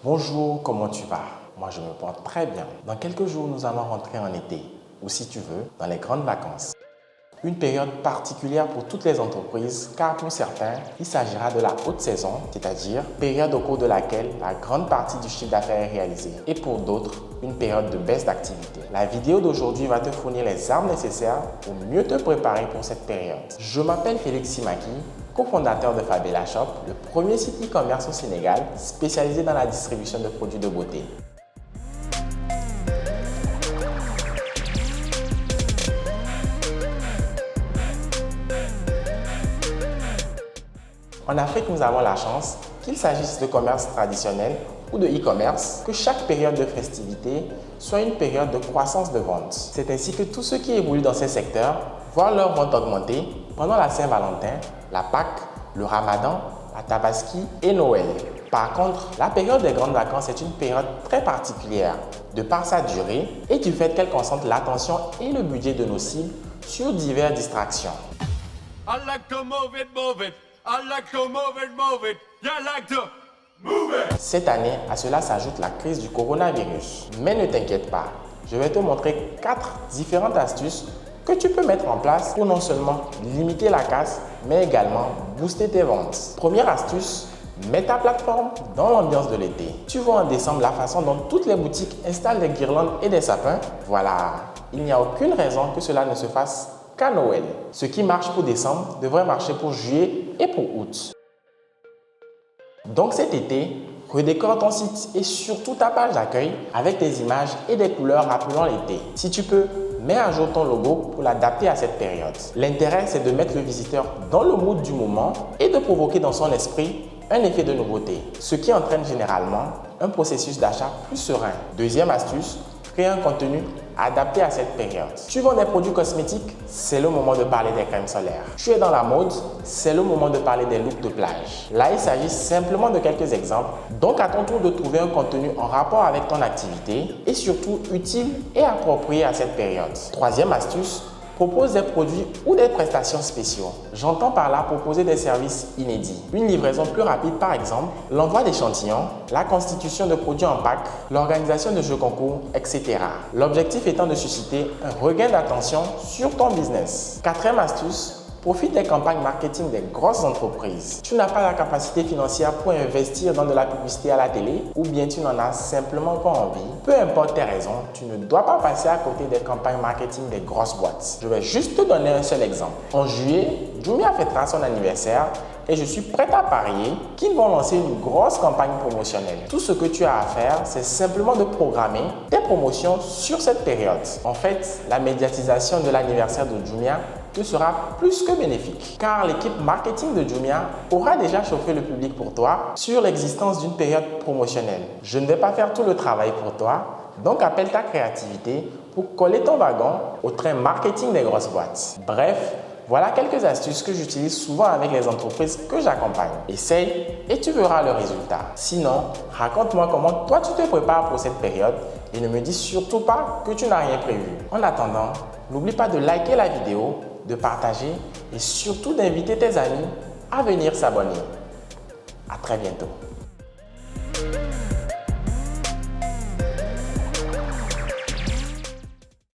Bonjour, comment tu vas? Moi, je me porte très bien. Dans quelques jours, nous allons rentrer en été, ou si tu veux, dans les grandes vacances. Une période particulière pour toutes les entreprises, car pour certains, il s'agira de la haute saison, c'est-à-dire période au cours de laquelle la grande partie du chiffre d'affaires est réalisée, et pour d'autres, une période de baisse d'activité. La vidéo d'aujourd'hui va te fournir les armes nécessaires pour mieux te préparer pour cette période. Je m'appelle Félix Simaki, cofondateur de Fabella Shop, le premier site e-commerce au Sénégal spécialisé dans la distribution de produits de beauté. En Afrique, nous avons la chance, qu'il s'agisse de commerce traditionnel ou de e-commerce, que chaque période de festivité soit une période de croissance de vente. C'est ainsi que tous ceux qui évoluent dans ces secteurs voient leur vente augmenter pendant la Saint-Valentin, la Pâques, le Ramadan, la Tabaski et Noël. Par contre, la période des grandes vacances est une période très particulière de par sa durée et du fait qu'elle concentre l'attention et le budget de nos cibles sur diverses distractions. I like to move it, move it. I like to move it, move it. You like to move it. Cette année, à cela s'ajoute la crise du coronavirus. Mais ne t'inquiète pas, je vais te montrer 4 différentes astuces que tu peux mettre en place pour non seulement limiter la casse, mais également booster tes ventes. Première astuce, mets ta plateforme dans l'ambiance de l'été. Tu vois en décembre la façon dont toutes les boutiques installent des guirlandes et des sapins. Voilà, il n'y a aucune raison que cela ne se fasse qu'à Noël. Ce qui marche pour décembre devrait marcher pour juillet et pour août. Donc cet été, redécore ton site et surtout ta page d'accueil avec des images et des couleurs rappelant l'été. Si tu peux, mets à jour ton logo pour l'adapter à cette période. L'intérêt, c'est de mettre le visiteur dans le mood du moment et de provoquer dans son esprit un effet de nouveauté, ce qui entraîne généralement un processus d'achat plus serein. Deuxième astuce, créer un contenu adapté à cette période. Tu vends des produits cosmétiques, c'est le moment de parler des crèmes solaires. Tu es dans la mode, c'est le moment de parler des looks de plage. Là, il s'agit simplement de quelques exemples. Donc, à ton tour de trouver un contenu en rapport avec ton activité et surtout utile et approprié à cette période. Troisième astuce, propose des produits ou des prestations spéciaux. J'entends par là proposer des services inédits. Une livraison plus rapide par exemple, l'envoi d'échantillons, la constitution de produits en pack, l'organisation de jeux concours, etc. L'objectif étant de susciter un regain d'attention sur ton business. Quatrième astuce, profite des campagnes marketing des grosses entreprises. Tu n'as pas la capacité financière pour investir dans de la publicité à la télé ou bien tu n'en as simplement pas envie. Peu importe tes raisons, tu ne dois pas passer à côté des campagnes marketing des grosses boîtes. Je vais juste te donner un seul exemple. En juillet, Jumia fêtera son anniversaire et je suis prêt à parier qu'ils vont lancer une grosse campagne promotionnelle. Tout ce que tu as à faire, c'est simplement de programmer tes promotions sur cette période. En fait, la médiatisation de l'anniversaire de Jumia te sera plus que bénéfique, car l'équipe marketing de Jumia aura déjà chauffé le public pour toi sur l'existence d'une période promotionnelle. Je ne vais pas faire tout le travail pour toi, donc appelle ta créativité pour coller ton wagon au train marketing des grosses boîtes. Bref, voilà quelques astuces que j'utilise souvent avec les entreprises que j'accompagne. Essaye et tu verras le résultat. Sinon, raconte-moi comment toi tu te prépares pour cette période et ne me dis surtout pas que tu n'as rien prévu. En attendant, n'oublie pas de liker la vidéo, de partager et surtout d'inviter tes amis à venir s'abonner. À très bientôt.